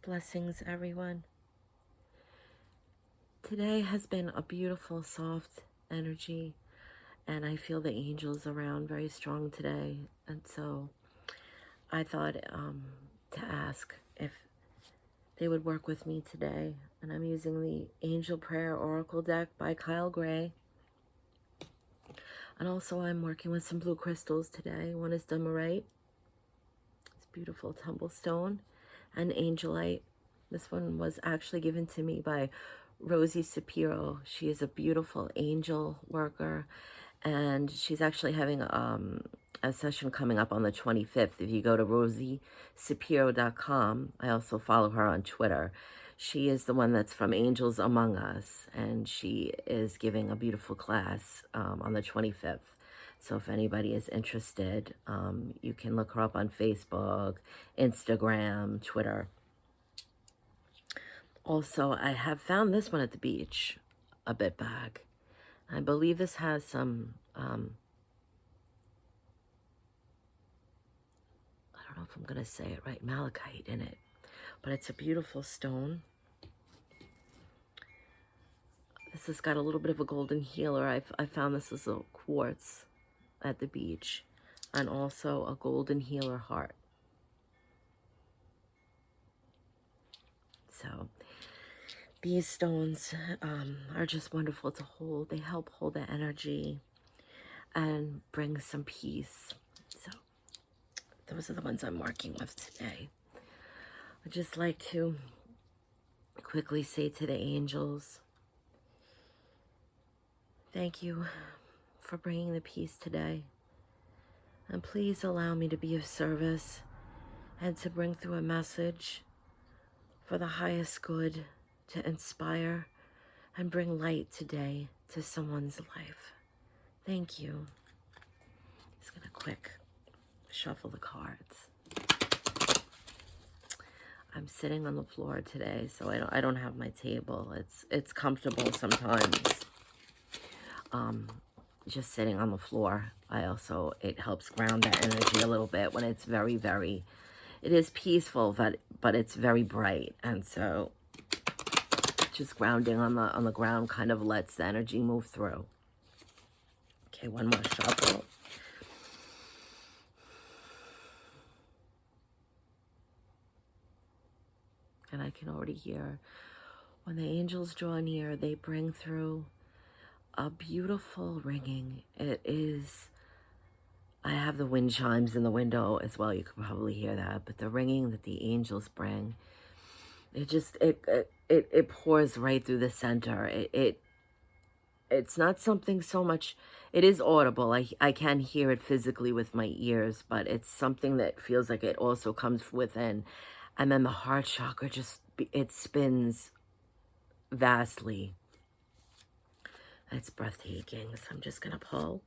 Blessings, everyone. Today has been a beautiful, soft energy, and I feel the angels around very strong today. And so I thought to ask if they would work with me today. And I'm using the Angel Prayer Oracle deck by Kyle Gray. And also I'm working with some blue crystals today. One is Dumarite, it's beautiful tumblestone, and Angelite. This one was actually given to me by Rosie Sapiro. She is a beautiful angel worker, and she's actually having a session coming up on the 25th. If you go to rosiesapiro.com, I also follow her on Twitter. She is the one that's from Angels Among Us, and she is giving a beautiful class on the 25th. So if anybody is interested, you can look her up on Facebook, Instagram, Twitter. Also, I have found this one at the beach a bit back. I believe this has some, I don't know if I'm going to say it right, malachite in it. But it's a beautiful stone. This has got a little bit of a golden healer. I found this as a quartz at the beach. And also a golden healer heart. So these stones are just wonderful to hold. They help hold the energy and bring some peace. So those are the ones I'm working with today. I'd just like to quickly say to the angels, thank you for bringing the peace today. And please allow me to be of service and to bring through a message for the highest good, to inspire and bring light today to someone's life. Thank you. Just gonna quick shuffle the cards. I'm sitting on the floor today, so I don't have my table. It's comfortable sometimes. Just sitting on the floor. It helps ground the energy a little bit when it's very, very, it is peaceful, but it's very bright. And so just grounding on the ground kind of lets the energy move through. Okay, one more shuffle. And I can already hear when the angels draw near, they bring through a beautiful ringing. It is, I have the wind chimes in the window as well. You can probably hear that. But the ringing that the angels bring, it just, it pours right through the center. It's not something so much, it is audible. I can hear it physically with my ears, but it's something that feels like it also comes within. And then the heart chakra just, it spins vastly. It's breathtaking. So I'm just going to pull,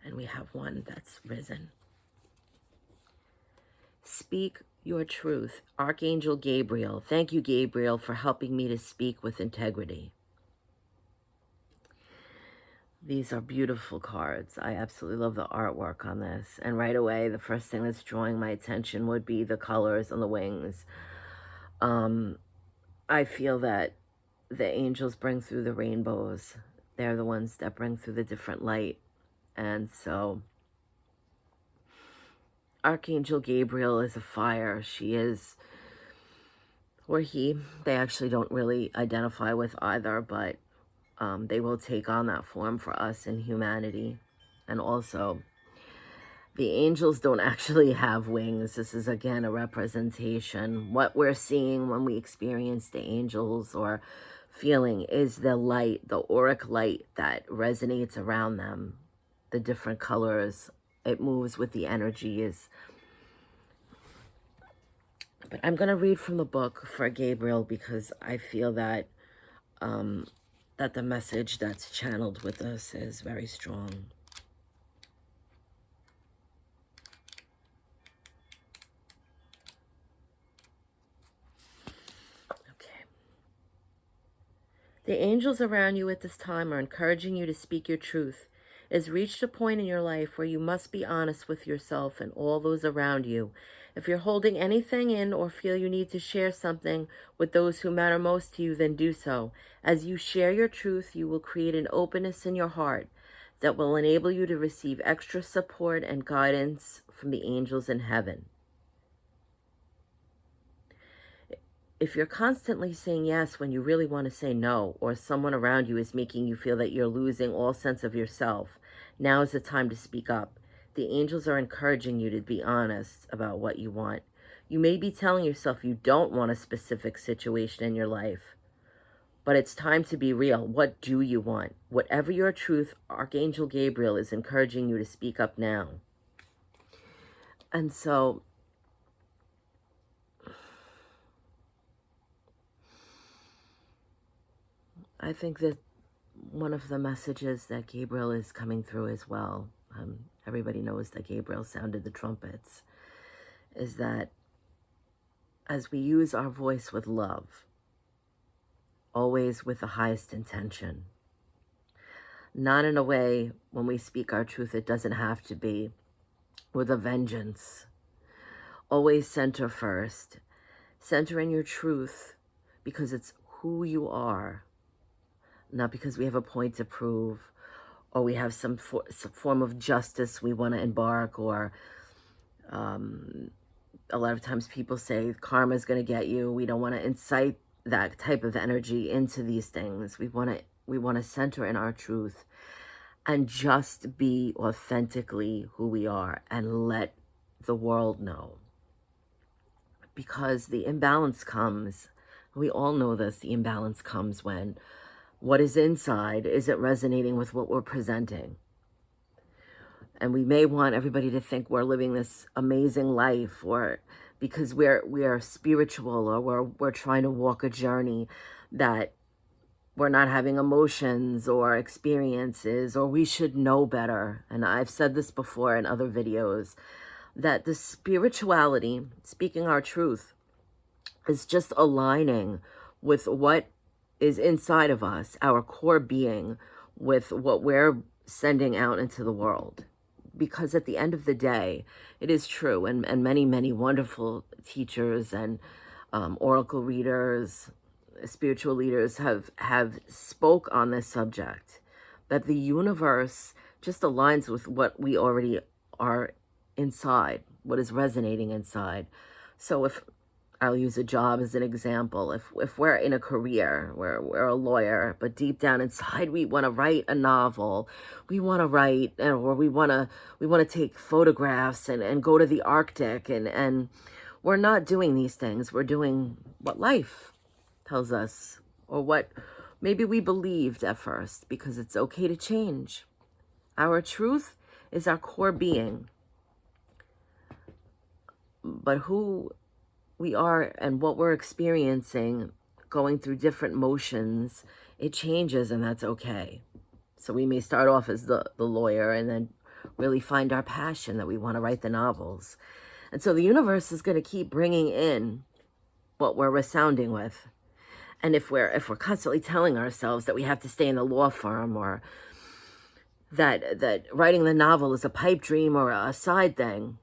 and we have one that's risen. Speak your truth. Archangel Gabriel. Thank you, Gabriel, for helping me to speak with integrity. These are beautiful cards. I absolutely love the artwork on this. And right away, the first thing that's drawing my attention would be the colors on the wings. I feel that the angels bring through the rainbows. They're the ones that bring through the different light. And so Archangel Gabriel is a fire. She is, or he, they actually don't really identify with either, but they will take on that form for us in humanity. And also, the angels don't actually have wings. This is, again, a representation. What we're seeing when we experience the angels or feeling is the light, the auric light that resonates around them, the different colors. It moves with the energies. But I'm going to read from the book for Gabriel because I feel that that the message that's channeled with us is very strong. Okay. The angels around you at this time are encouraging you to speak your truth. It has reached a point in your life where you must be honest with yourself and all those around you If you're holding anything in or feel you need to share something with those who matter most to you, then do so. As you share your truth, you will create an openness in your heart that will enable you to receive extra support and guidance from the angels in heaven. If you're constantly saying yes when you really want to say no, or someone around you is making you feel that you're losing all sense of yourself, now is the time to speak up. The angels are encouraging you to be honest about what you want. You may be telling yourself you don't want a specific situation in your life, but it's time to be real. What do you want? Whatever your truth, Archangel Gabriel is encouraging you to speak up now. And so I think that one of the messages that Gabriel is coming through as well, everybody knows that Gabriel sounded the trumpets, is that as we use our voice with love, always with the highest intention, not in a way when we speak our truth, it doesn't have to be with a vengeance. Always center first. Center in your truth because it's who you are, not because we have a point to prove or we have some form of justice we want to embark, or a lot of times people say karma is going to get you. We don't want to incite that type of energy into these things. We want to center in our truth and just be authentically who we are and let the world know. Because the imbalance comes, we all know this, the imbalance comes when what is inside isn't resonating with what we're presenting. And we may want everybody to think we're living this amazing life, or because we are spiritual, or we're trying to walk a journey, that we're not having emotions or experiences, or we should know better. And I've said this before in other videos, that the spirituality, speaking our truth, is just aligning with what is inside of us, our core being, with what we're sending out into the world. Because at the end of the day, it is true, and many, many wonderful teachers and oracle readers, spiritual leaders have spoke on this subject, that the universe just aligns with what we already are inside, what is resonating inside. So if I'll use a job as an example. If we're in a career, we're a lawyer, but deep down inside we want to write a novel, we want to write, or we want to take photographs and go to the Arctic, and we're not doing these things. We're doing what life tells us, or what maybe we believed at first, because it's okay to change. Our truth is our core being, but who we are and what we're experiencing, going through different motions, it changes, and that's okay. So we may start off as the lawyer and then really find our passion that we want to write the novels. And so the universe is going to keep bringing in what we're resounding with. And if we're constantly telling ourselves that we have to stay in the law firm, or that writing the novel is a pipe dream or a side thing,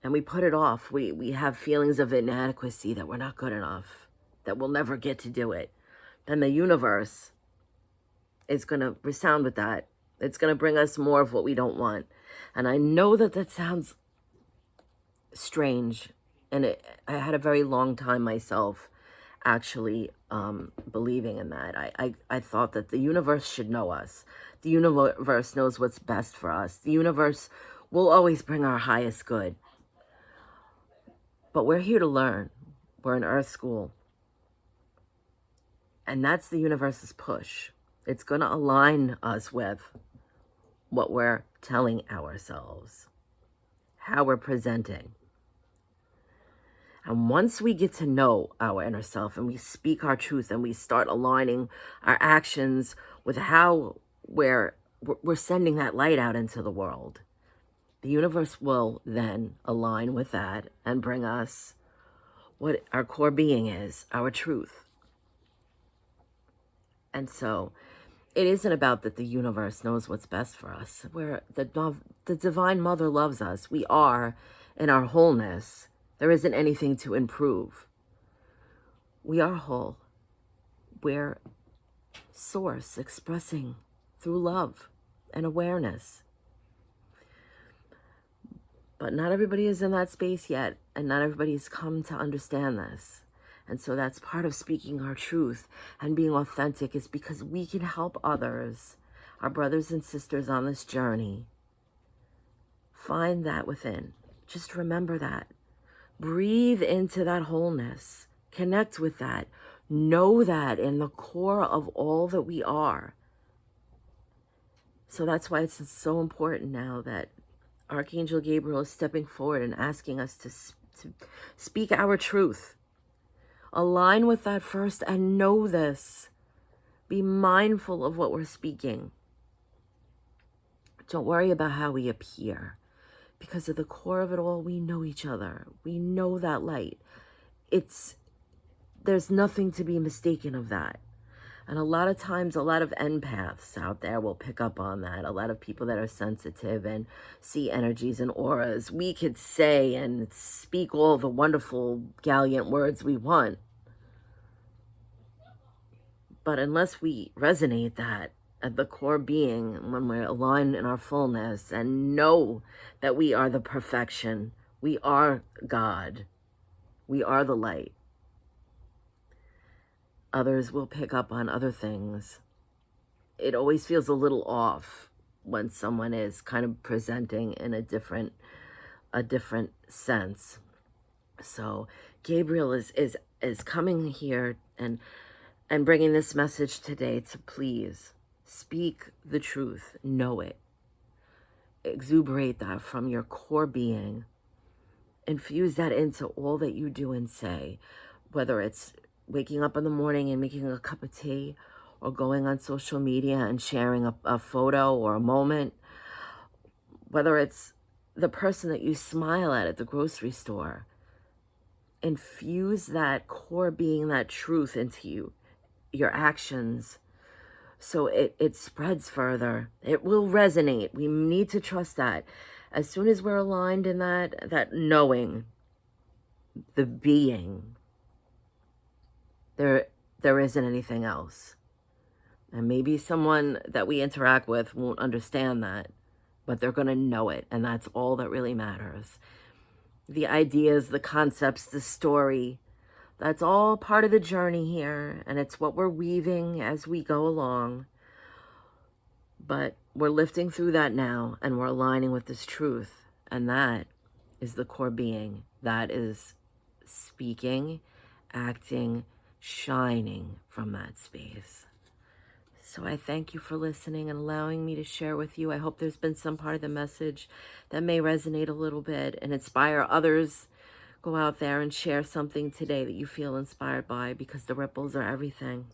and we put it off, we have feelings of inadequacy, that we're not good enough, that we'll never get to do it, then the universe is going to resound with that. It's going to bring us more of what we don't want. And I know that sounds strange, and I had a very long time myself actually believing in that. I thought that the universe should know us. The universe knows what's best for us. The universe will always bring our highest good. But we're here to learn. We're in Earth School. And that's the universe's push. It's going to align us with what we're telling ourselves, how we're presenting. And once we get to know our inner self and we speak our truth and we start aligning our actions with how we're sending that light out into the world, the universe will then align with that and bring us what our core being is, our truth. And so it isn't about that the universe knows what's best for us. The Divine Mother loves us. We are in our wholeness, there isn't anything to improve. We are whole. We're source expressing through love and awareness. But not everybody is in that space yet, and not everybody's come to understand this. And so that's part of speaking our truth and being authentic, is because we can help others, our brothers and sisters on this journey, find that within. Just remember that. Breathe into that wholeness. Connect with that. Know that in the core of all that we are. So that's why it's so important now that Archangel Gabriel is stepping forward and asking us to speak our truth. Align with that first and know this. Be mindful of what we're speaking. Don't worry about how we appear, because at the core of it all, we know each other. We know that light. There's nothing to be mistaken of that. And a lot of times, a lot of empaths out there will pick up on that. A lot of people that are sensitive and see energies and auras. We could say and speak all the wonderful, gallant words we want. But unless we resonate that at the core being, when we're aligned in our fullness and know that we are the perfection, we are God, we are the light, others will pick up on other things. It always feels a little off when someone is kind of presenting in a different sense. So Gabriel is coming here and bringing this message today to please speak the truth, know it, exuberate that from your core being, infuse that into all that you do and say, whether it's waking up in the morning and making a cup of tea, or going on social media and sharing a photo or a moment, whether it's the person that you smile at the grocery store. Infuse that core being, that truth into your actions, so it spreads further. It will resonate. We need to trust that. As soon as we're aligned in that knowing, the being, there isn't anything else. And maybe someone that we interact with won't understand that, but they're going to know it, and that's all that really matters. The ideas, the concepts, the story, that's all part of the journey here, and it's what we're weaving as we go along. But we're lifting through that now, and we're aligning with this truth, and that is the core being. That is speaking, acting, shining from that space. So I thank you for listening and allowing me to share with you. I hope there's been some part of the message that may resonate a little bit and inspire others. Go out there and share something today that you feel inspired by, because the ripples are everything.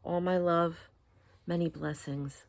All my love, many blessings.